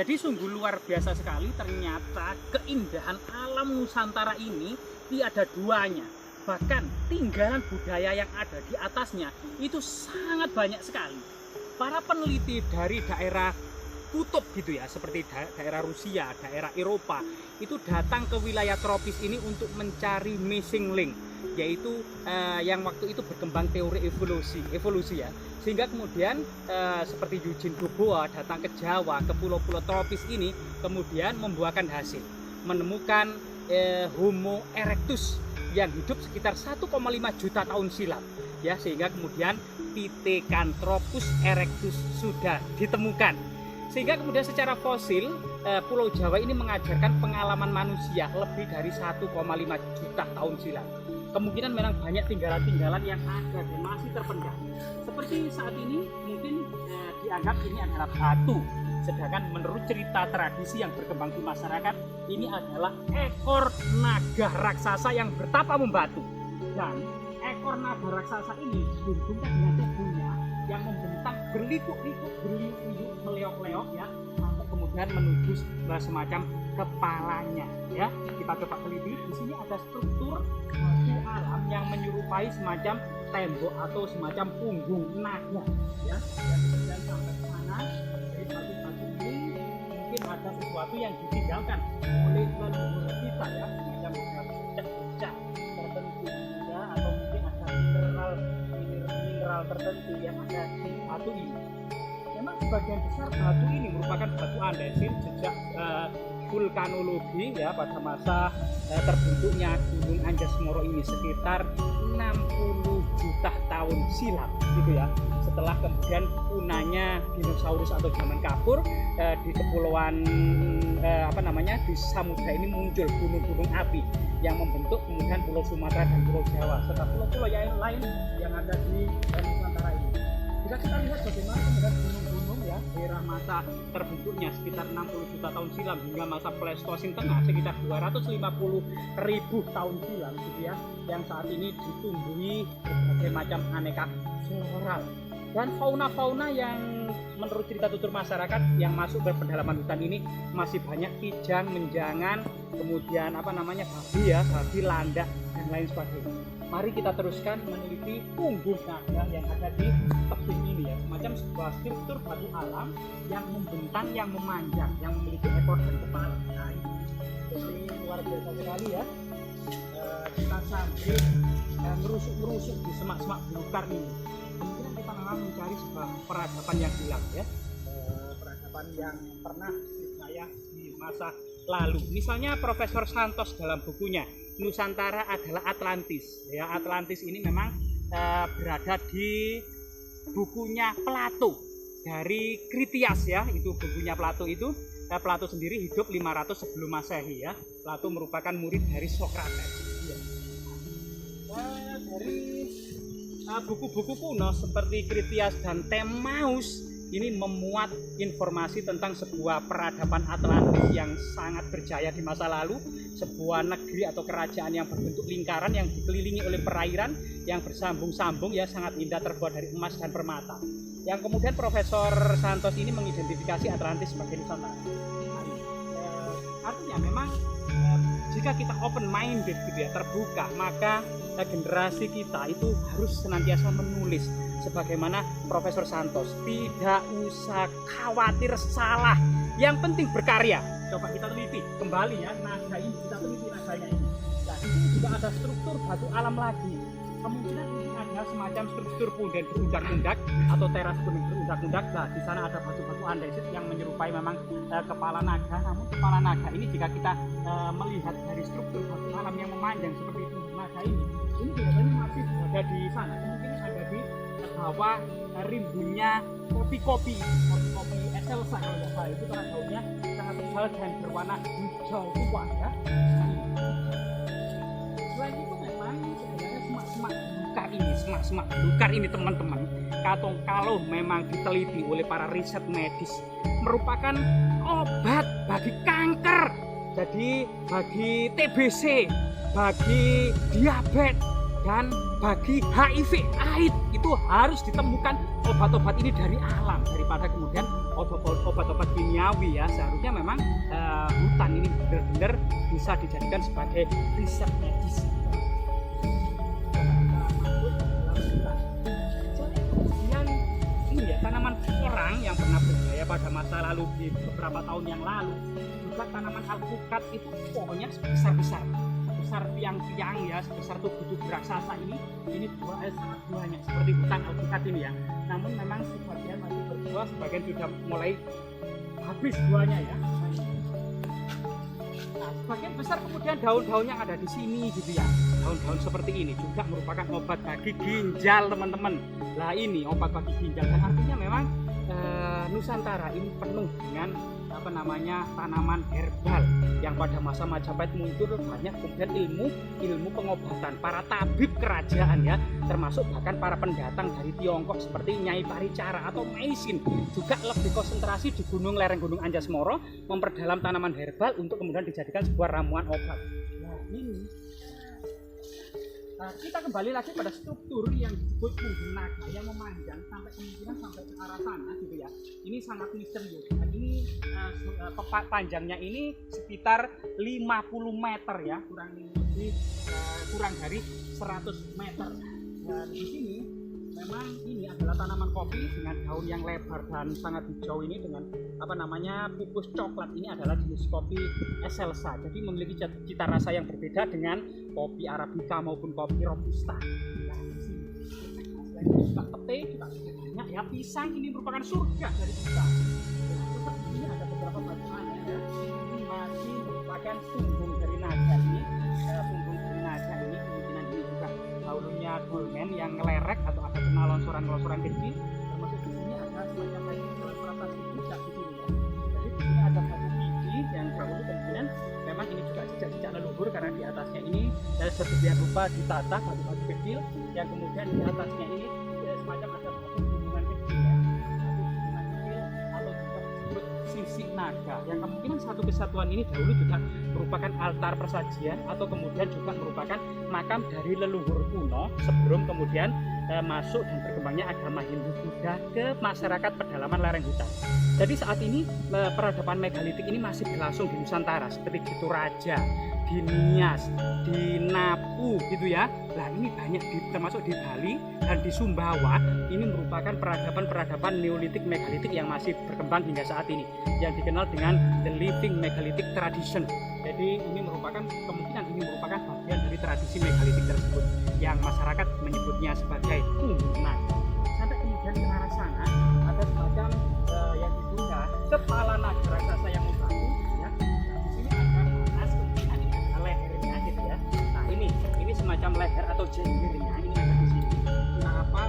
Jadi sungguh luar biasa sekali, ternyata keindahan alam Nusantara ini tiada duanya. Bahkan tinggalan budaya yang ada di atasnya itu sangat banyak sekali. Para peneliti dari daerah kutub gitu ya, seperti daerah Rusia, daerah Eropa, itu datang ke wilayah tropis ini untuk mencari missing link, yaitu yang waktu itu berkembang teori evolusi ya, sehingga kemudian seperti Eugene Dubois datang ke Jawa, ke pulau-pulau tropis ini, kemudian membuahkan hasil, menemukan Homo erectus yang hidup sekitar 1,5 juta tahun silam ya, sehingga kemudian Pithecanthropus erectus sudah ditemukan. Sehingga kemudian secara fosil Pulau Jawa ini mengajarkan pengalaman manusia lebih dari 1,5 juta tahun silam. Kemungkinan memang banyak tinggalan-tinggalan yang ada dan masih terpendam. Seperti saat ini mungkin dianggap ini adalah batu. Sedangkan menurut cerita tradisi yang berkembang di masyarakat, ini adalah ekor naga raksasa yang bertapa membatu. Dan ekor naga raksasa ini dihubungkan dengan tubuhnya yang membentang berliku-liku, berliuk-liuk, meleok-leok ya, sampai kemudian menuju semacam kepalanya ya. Kita coba teliti, di sini ada struktur batu alam yang menyerupai semacam tembok atau semacam punggung naga ya. Dan kemudian sampai ke sana dari batu-batu ini mungkin ada sesuatu yang ditinggalkan oleh leluhur kita ya, semacam jejak tertentu ya, atau mungkin ada mineral tertentu yang ada di batu ini. Memang sebagian besar batu ini merupakan batu andesit sejak vulkanologi ya, pada masa terbentuknya Gunung Anjas Moro ini sekitar 60 juta tahun silam gitu ya. Setelah kemudian punahnya dinosaurus atau zaman kapur di kepulauan di samudra ini muncul gunung-gunung api yang membentuk kemudian Pulau Sumatera dan Pulau Jawa serta pulau-pulau yang lain yang ada di Nusantara ini. Jika kita lihat bagaimana kemudian gunung-gunung ya, daerah masa terbentuknya sekitar 60 juta tahun silam hingga masa Pleistosen tengah sekitar 250.000 tahun silam gitu ya, yang saat ini ditumbuhi berbagai macam aneka floral dan fauna-fauna yang menurut cerita tutur masyarakat yang masuk ke pedalaman hutan ini masih banyak kijang, menjangan, kemudian babi ya, babi landak dan lain sebagainya. Mari kita teruskan meneliti punggung naga yang ada di tebing ini ya, semacam sebuah struktur batu alam yang membentang, yang memanjang, yang memiliki ekor dan kepala. Nah, ini luar biasa sekali ya. Kita sambil merusuk-merusuk di semak-semak belukar ini. Kemudian kita memang mencari sebuah peradaban yang hilang ya, peradaban yang pernah berjaya di masa lalu. Misalnya Profesor Santos dalam bukunya Nusantara adalah Atlantis ya. Atlantis ini memang berada di bukunya Plato dari Kritias ya, itu bukunya Plato itu. Plato sendiri hidup 500 sebelum Masehi ya. Plato merupakan murid dari Sokrates ya. Dari buku-buku kuno seperti Kritias dan Timaeus ini memuat informasi tentang sebuah peradaban Atlantis yang sangat berjaya di masa lalu, sebuah negeri atau kerajaan yang berbentuk lingkaran yang dikelilingi oleh perairan yang bersambung-sambung ya, sangat indah, terbuat dari emas dan permata. Yang kemudian Profesor Santos ini mengidentifikasi Atlantis sebagai Nusantara. Artinya memang jika kita open minded gitu ya, terbuka, maka generasi kita itu harus senantiasa menulis sebagaimana Profesor Santos, tidak usah khawatir salah, yang penting berkarya. Coba kita teliti kembali ya, naga ini kita teliti naganya ini. Nah, di sini juga ada struktur batu alam lagi. Kemungkinan ini ada semacam struktur punden berundak-undak atau teras punden berundak-undak. Nah, di sana ada batu-batu andesit yang menyerupai memang kepala naga. Namun kepala naga ini jika kita melihat dari struktur batu alam yang memanjang seperti itu naga ini biasanya masih ada di sana. Kemungkinan ada di bawah rimbunnya kopi excelsa kalau tidak salah, itu karena daunnya sangat tebal dan berwarna hijau tua ya. Selain itu memang sebenarnya semak-semak belukar ini teman-teman, kalau memang diteliti oleh para riset medis merupakan obat bagi kanker, jadi bagi TBC, bagi diabetes Dan bagi HIV AIDS itu harus ditemukan obat-obat ini dari alam daripada kemudian obat-obat kimiawi ya. Seharusnya memang hutan ini benar-benar bisa dijadikan sebagai riset medis. Kemudian ini ya, tanaman orang yang pernah berjaya pada masa lalu di beberapa tahun yang lalu, juga tanaman alpukat itu pohonnya besar-besar, sebesar tiang-tiang ya, sebesar tubuh raksasa ini sangat banyak seperti hutan alpukat ini ya. Namun memang sebagian masih berbuah, sebagian sudah mulai habis buahnya ya. Nah, sebagian besar kemudian daun-daunnya ada di sini gitu ya. Daun-daun seperti ini juga merupakan obat bagi ginjal teman-teman. Nah ini obat bagi ginjal, dan artinya memang Nusantara ini penuh dengan tanaman herbal yang pada masa Majapahit muncul banyak kemudian ilmu pengobatan para tabib kerajaan ya, termasuk bahkan para pendatang dari Tiongkok seperti Nyai Paricara atau Maisin juga lebih konsentrasi di lereng Gunung Anjasmara, memperdalam tanaman herbal untuk kemudian dijadikan sebuah ramuan obat. Nah ini kita kembali lagi pada struktur yang disebut punggung naga yang memanjang sampai kemungkinan sampai ke arah sana gitu ya. Ini sangat misterius. Dan ini panjangnya ini sekitar 50 meter ya, kurang dari 100 meter. Dan di sini memang ini adalah tanaman kopi dengan daun yang lebar dan sangat hijau ini dengan pupus coklat. Ini adalah jenis kopi Excelsa. Jadi memiliki cita rasa yang berbeda dengan kopi Arabica maupun kopi Robusta. Nah, di sini selain juga pete juga banyak ya. Pisang ini merupakan surga dari pisang. Nah, ini ada beberapa bagiannya ya. Ini masih merupakan punggung dari naga ini. Punggung dari naga ini kemungkinan ini juga daunnya dolmen yang ngelerek atau ada kena longsoran-longsoran kecil. Termasuk di sini ada semacam longsoran juga di sini ya. Jadi di sini ada batu gigi yang dahulu kemungkinan memang ini juga jejak-jejak leluhur, karena di atasnya ini sedemikian rupa ditata batu-batu kecil yang kemudian di atasnya ini semacam ada gunungan kecil ya. Gunungan kecil atau juga disebut sisik naga yang kemungkinan satu kesatuan ini dahulu juga merupakan altar persajian atau kemudian juga merupakan makam dari leluhur kuno sebelum kemudian masuk dan berkembangnya agama Hindu-Buddha ke masyarakat pedalaman lereng hutan. Jadi saat ini peradaban megalitik ini masih berlangsung di Nusantara seperti di Toraja, di Nias, di Napu gitu ya. Nah ini banyak termasuk di Bali dan di Sumbawa. Ini merupakan peradaban Neolitik megalitik yang masih berkembang hingga saat ini, yang dikenal dengan the living megalithic tradition. Jadi ini merupakan bagian dari tradisi megalitik tersebut yang masyarakat menyebutnya sebagai punggung naga. Sampai kemudian ke arah sana ada semacam yang diduga kepala naga raksasa yang membantu ya. Nah, di sini ada panas, kemudian ini ada lehernya gitu ya. Nah ini semacam leher atau jenggirnya ini ada di sini. Kenapa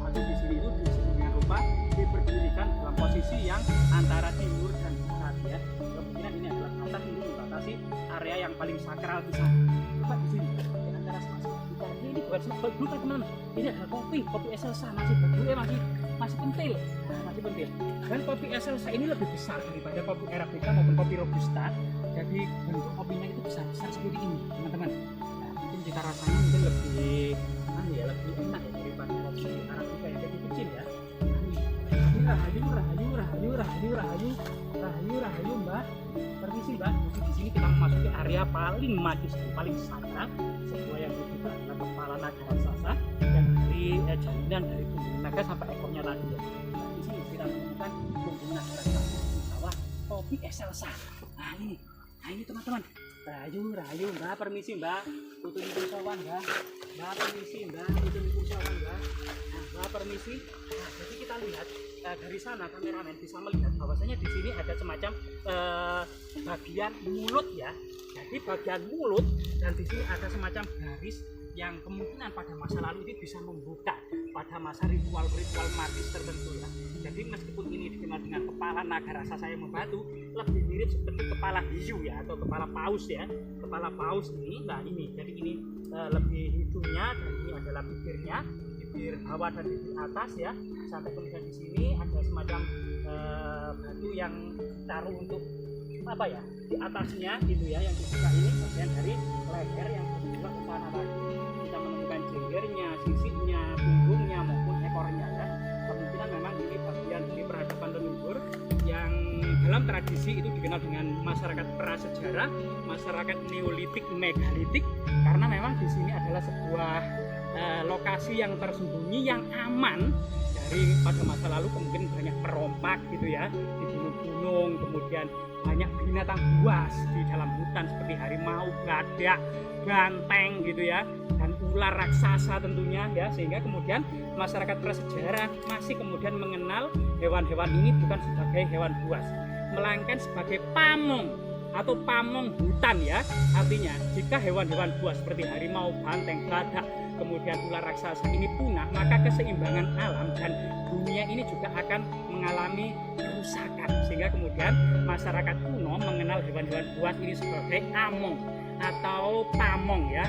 batu di sini itu disebutnya rupa diberdirikan dalam posisi yang antara timur dan barat ya. Kemungkinan ini adalah batas ini membatasi area yang paling sakral di sana. Coba di sini dengan cara semacam ini bukan sebuah teman-teman. Ini ada kopi Excelsa, masih bentuknya masih pentil. Nah, masih pentil. Dan kopi Excelsa ini lebih besar daripada kopi Arabica maupun kopi Robusta. Jadi bentuk kopinya itu besar-besar seperti ini, teman-teman. Nah, mungkin cita rasanya mungkin lebih enak ya daripada kopi Arabica yang kecil ya. Rahayu Mbak. Permisi Mbak. Jadi di sini kita memasuki area paling magis, paling sakral, sebuah yang juga adalah kepala naga raksasa yang dari jalinan dari punggung naga sampai ekornya tadi ya. Nah, di sini kita menemukan punggung naga raksasa di bawah kopi Excelsa. Nah ini teman-teman. Rahayu Mbak. Permisi Mbak. Tutun sawan Mbak. Mbak permisi Mbak. Tutun sawan Mbak. Mbak permisi. Nah, jadi kita lihat dari sana kameramen bisa melihat bahwasanya di sini ada semacam bagian mulut ya. Jadi bagian mulut dan di sini ada semacam garis yang kemungkinan pada masa lalu ini bisa membuka pada masa ritual-ritual magis tertentu ya. Jadi meskipun ini dikenal dengan kepala naga raksasa yang membatu, lebih mirip seperti kepala hiu ya atau kepala paus ya. Kepala paus ini, nah ini, jadi ini lebih hidungnya dan ini adalah bibirnya, bibir bawah dan bibir atas ya. Sampai kemudian di sini ada semacam batu yang taruh untuk apa ya di atasnya gitu ya, yang dibuka ini bagian dari leher yang bergerak ke sana tadi. Kita menemukan jenggot lehernya, sisiknya, punggungnya maupun ekornya ya. Kemungkinan memang ini bagian dari peradaban leluhur yang dalam tradisi itu dikenal dengan masyarakat prasejarah, masyarakat neolitik, megalitik, karena memang di sini adalah sebuah lokasi yang tersembunyi, yang aman dari pada masa lalu kemungkinan banyak perompak gitu ya di gunung-gunung, kemudian banyak binatang buas di dalam hutan seperti harimau, badak, banteng gitu ya, dan ular raksasa tentunya ya, sehingga kemudian masyarakat prasejarah masih kemudian mengenal hewan-hewan ini bukan sebagai hewan buas, melainkan sebagai pamong atau pamong hutan ya. Artinya jika hewan-hewan buas seperti harimau, banteng, badak, kemudian ular raksasa ini punah, maka keseimbangan alam dan dunia ini juga akan mengalami kerusakan, sehingga kemudian masyarakat kuno mengenal hewan-hewan buas ini sebagai among atau pamong ya,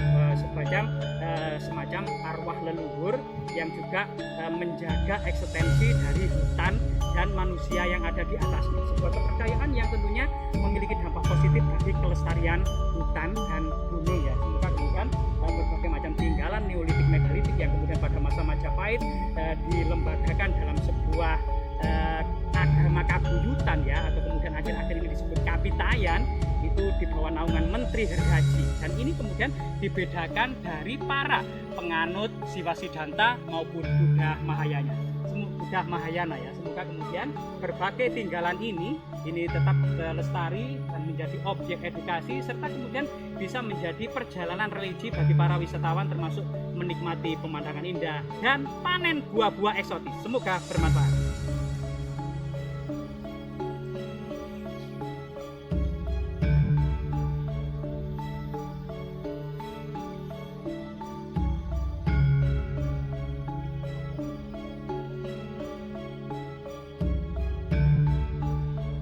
semacam arwah leluhur yang juga menjaga eksistensi dari hutan dan manusia yang ada di atasnya. Sebuah kepercayaan yang tentunya memiliki dampak positif bagi kelestarian hutan dan gunung ya. Semoga kemudian berbagai macam tinggalan neolitik, megalitik yang kemudian pada masa Majapahit dilembagakan dalam sebuah agama kabuyutan ya, atau kemudian akhir-akhir ini disebut kapitayan, itu di bawah naungan Menteri Gergaji, dan ini kemudian dibedakan dari para penganut Siwa Siddhanta maupun Buddha Mahayana ya. Semoga kemudian berbagai tinggalan ini tetap lestari dan menjadi objek edukasi, serta kemudian bisa menjadi perjalanan religi bagi para wisatawan, termasuk menikmati pemandangan indah dan panen buah-buah eksotis. Semoga bermanfaat.